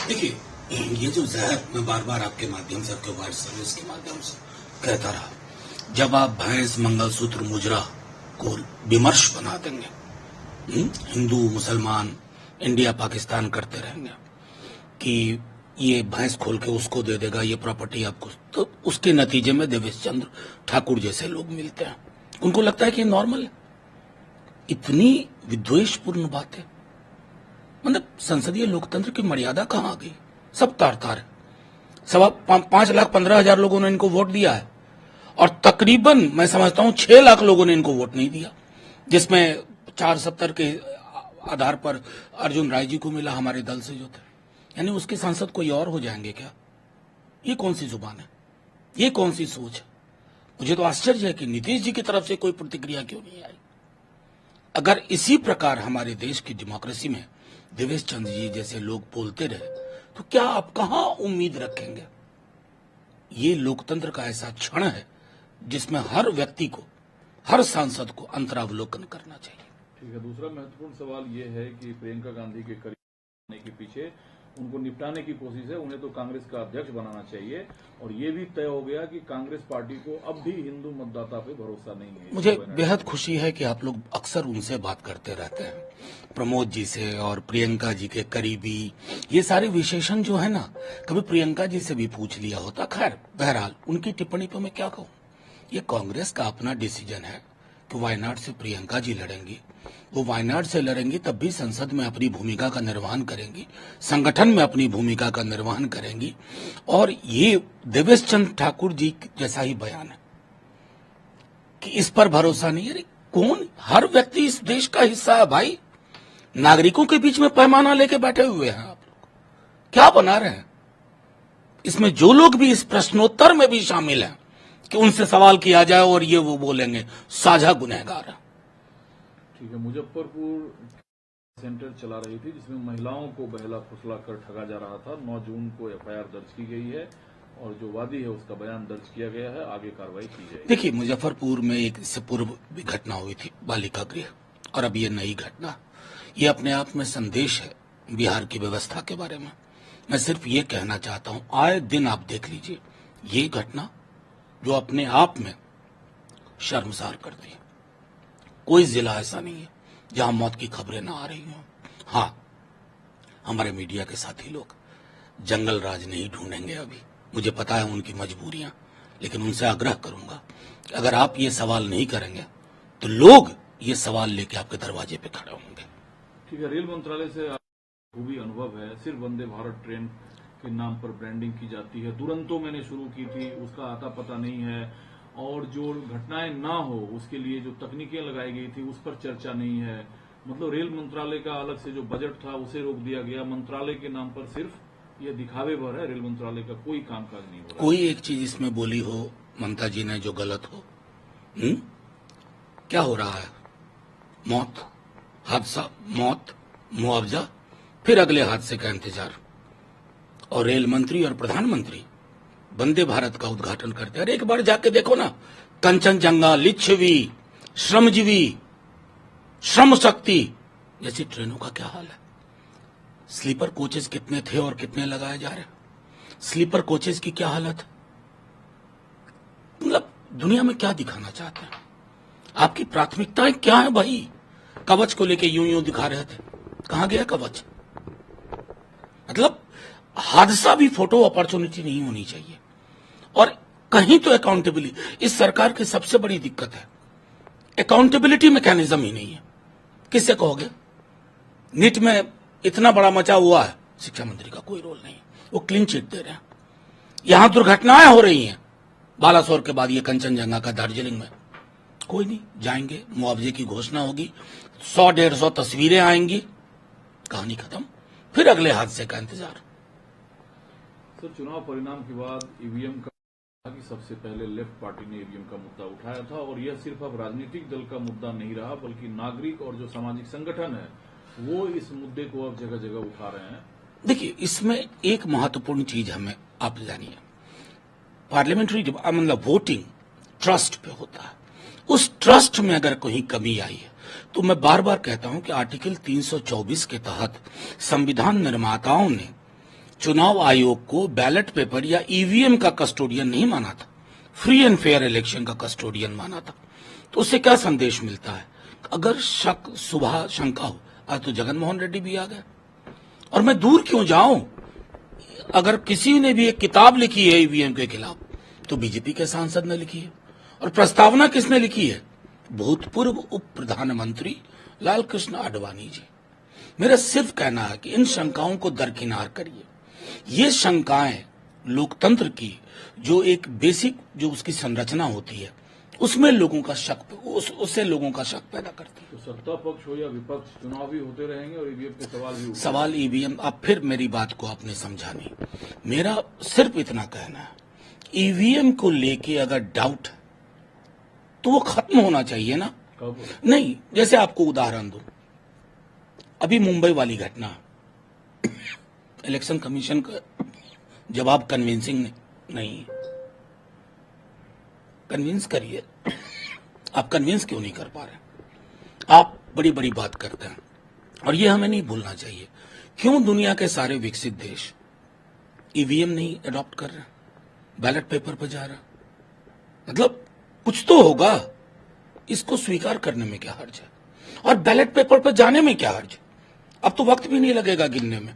देखिए, ये जो जहर मैं बार बार आपके माध्यम से, आपके वाइड सर्विस के माध्यम से कहता रहा, जब आप भैंस मंगलसूत्र मुजरा को विमर्श बना देंगे, हिंदू मुसलमान इंडिया पाकिस्तान करते रहेंगे कि ये भैंस खोल के उसको दे देगा, ये प्रॉपर्टी आपको, तो उसके नतीजे में देवेश चंद्र ठाकुर जैसे लोग मिलते हैं। उनको लगता है कि नॉर्मल है। इतनी विद्वेषपूर्ण बातें, मतलब संसदीय लोकतंत्र की मर्यादा कहां आ गई? सब तार तार है। 5,15,000 लोगों ने इनको वोट दिया है और तकरीबन मैं समझता हूं 6 लाख लोगों ने इनको वोट नहीं दिया, जिसमें 470 के आधार पर अर्जुन राय जी को मिला हमारे दल से जो थे। यानी उसके सांसद कोई और हो जाएंगे क्या? ये कौन सी जुबान है? ये कौन सी सोच है? मुझे तो आश्चर्य है कि नीतीश जी की तरफ से कोई प्रतिक्रिया क्यों नहीं आई। अगर इसी प्रकार हमारे देश की डेमोक्रेसी में देवेश चंद्र जी जैसे लोग बोलते रहे तो क्या आप कहां उम्मीद रखेंगे? ये लोकतंत्र का ऐसा क्षण है जिसमें हर व्यक्ति को, हर सांसद को अंतरावलोकन करना चाहिए। ठीक है, दूसरा महत्वपूर्ण सवाल ये है कि प्रियंका गांधी के करीब आने के पीछे उनको निपटाने की कोशिश है। उन्हें तो कांग्रेस का अध्यक्ष बनाना चाहिए और ये भी तय हो गया कि कांग्रेस पार्टी को अब भी हिंदू मतदाता पे भरोसा नहीं है। मुझे बेहद खुशी है कि आप लोग अक्सर उनसे बात करते रहते हैं, प्रमोद जी से और प्रियंका जी के करीबी। ये सारे विशेषण जो है ना, कभी प्रियंका जी से भी पूछ लिया होता। खैर, बहरहाल उनकी टिप्पणी पर मैं क्या कहूँ। ये कांग्रेस का अपना डिसीजन है कि वायनाड से प्रियंका जी लड़ेंगी। वो वायनाड से लड़ेंगी तब भी संसद में अपनी भूमिका का निर्वहन करेंगी, संगठन में अपनी भूमिका का निर्वहन करेंगी। और ये देवेश चंद्र ठाकुर जी जैसा ही बयान है कि इस पर भरोसा नहीं। अरे कौन? हर व्यक्ति इस देश का हिस्सा है भाई। नागरिकों के बीच में पैमाना लेके बैठे हुए हैं आप लोग, क्या बना रहे हैं? इसमें जो लोग भी इस प्रश्नोत्तर में भी शामिल हैं कि उनसे सवाल किया जाए और ये वो बोलेंगे, साझा गुनहगार है। ठीक है, मुजफ्फरपुर सेंटर चला रही थी जिसमें महिलाओं को बहला फुसला कर ठगा जा रहा था। 9 जून को एफआईआर दर्ज की गई है और जो वादी है उसका बयान दर्ज किया गया है। आगे कार्रवाई की जाएगी। देखिए, मुजफ्फरपुर में एक इससे पूर्व भी घटना हुई थी, बालिका गृह, और अब ये नई घटना, ये अपने आप में संदेश है बिहार की व्यवस्था के बारे में। मैं सिर्फ ये कहना चाहता हूं, आए दिन आप देख लीजिए ये घटना जो अपने आप में शर्मसार करती है। कोई जिला ऐसा नहीं है जहां मौत की खबरें ना आ रही हों। हाँ, हमारे मीडिया के साथी लोग जंगल राज नहीं ढूंढेंगे अभी, मुझे पता है उनकी मजबूरियां, लेकिन उनसे आग्रह करूंगा कि अगर आप ये सवाल नहीं करेंगे तो लोग ये सवाल लेके आपके दरवाजे पे खड़े होंगे। ठीक है, रेल मंत्रालय से खूबी अनुभव है। सिर्फ वंदे भारत ट्रेन के नाम पर ब्रांडिंग की जाती है। दुरंतो मैंने शुरू की थी, उसका आता पता नहीं है, और जो घटनाएं ना हो उसके लिए जो तकनीकें लगाई गई थी उस पर चर्चा नहीं है। मतलब रेल मंत्रालय का अलग से जो बजट था उसे रोक दिया गया। मंत्रालय के नाम पर सिर्फ ये दिखावे भर है, रेल मंत्रालय का कोई कामकाज नहीं हो रहा। कोई एक चीज इसमें बोली हो ममता जी ने जो गलत हो? क्या हो रहा है? मौत, हादसा, मौत, मुआवजा, फिर अगले हादसे का इंतजार। और रेल मंत्री और प्रधानमंत्री वंदे भारत का उद्घाटन करते हैं। अरे एक बार जाके देखो ना, कंचनजंगा, लिच्छवी, श्रमजीवी, श्रम शक्ति जैसी ट्रेनों का क्या हाल है? स्लीपर कोचेस कितने थे और कितने लगाए जा रहे हैं? स्लीपर कोचेस की क्या हालत है? मतलब दुनिया में क्या दिखाना चाहते हैं? आपकी प्राथमिकताएं क्या है भाई? कवच को लेके यूं यूं दिखा रहे थे, कहां गया कवच? मतलब हादसा भी फोटो अपॉर्चुनिटी नहीं होनी चाहिए। और कहीं तो अकाउंटेबिलिटी, इस सरकार की सबसे बड़ी दिक्कत है, अकाउंटेबिलिटी मैकेनिज्म ही नहीं है। किससे कहोगे? नीट में इतना बड़ा मचा हुआ है, शिक्षा मंत्री का कोई रोल नहीं है, वो क्लीन चिट दे रहे हैं। यहां दुर्घटनाएं हो रही हैं, बालासोर के बाद ये कंचनजंगा का, दार्जिलिंग में कोई नहीं जाएंगे, मुआवजे की घोषणा होगी, 100-150 तस्वीरें आएंगी, कहानी खत्म, फिर अगले हादसे का इंतजार। सर, चुनाव परिणाम के बाद ईवीएम का कि सबसे पहले लेफ्ट पार्टी ने ईवीएम का मुद्दा उठाया था और यह सिर्फ अब राजनीतिक दल का मुद्दा नहीं रहा, बल्कि नागरिक और जो सामाजिक संगठन है वो इस मुद्दे को अब जगह जगह उठा रहे हैं। देखिए, इसमें एक महत्वपूर्ण चीज हमें आप जानिए, पार्लियामेंट्री मतलब वोटिंग ट्रस्ट पे होता है। उस ट्रस्ट में अगर कोई कमी आई है तो मैं बार बार कहता हूं कि आर्टिकल 324 के तहत संविधान निर्माताओं ने चुनाव आयोग को बैलेट पेपर या ईवीएम का कस्टोडियन नहीं माना था, फ्री एंड फेयर इलेक्शन का कस्टोडियन माना था। तो उससे क्या संदेश मिलता है? अगर शक, सुबह शंका हो, आज तो जगन मोहन रेड्डी भी आ गए। और मैं दूर क्यों जाऊं, अगर किसी ने भी एक किताब लिखी है ईवीएम के खिलाफ तो बीजेपी के सांसद ने लिखी है। और प्रस्तावना किसने लिखी है? भूतपूर्व उप प्रधानमंत्री लाल कृष्ण आडवाणी जी। मेरा सिर्फ कहना है कि इन शंकाओं को दरकिनार करिए। ये शंकाएं लोकतंत्र की जो एक बेसिक जो उसकी संरचना होती है उसमें लोगों का शक, उससे लोगों का शक पैदा करती है। तो सत्ता पक्ष हो या विपक्ष, चुनाव भी होते रहेंगे और ईवीएम के सवाल भी सवाल ईवीएम, अब फिर मेरी बात को आपने समझा नहीं। मेरा सिर्फ इतना कहना है, ईवीएम को लेके अगर डाउट है तो वो खत्म होना चाहिए ना। कब? नहीं, जैसे आपको उदाहरण दूं, अभी मुंबई वाली घटना, इलेक्शन कमीशन का जवाब कन्विंसिंग नहीं है। कन्विंस करिए, आप कन्विंस क्यों नहीं कर पा रहे? आप बड़ी बड़ी बात करते हैं और ये हमें नहीं भूलना चाहिए। क्यों दुनिया के सारे विकसित देश ईवीएम नहीं अडॉप्ट कर रहे, बैलेट पेपर पर जा रहा? मतलब कुछ तो होगा, इसको स्वीकार करने में क्या हर्ज है? और बैलेट पेपर पर जाने में क्या हर्ज है? अब तो वक्त भी नहीं लगेगा गिनने में।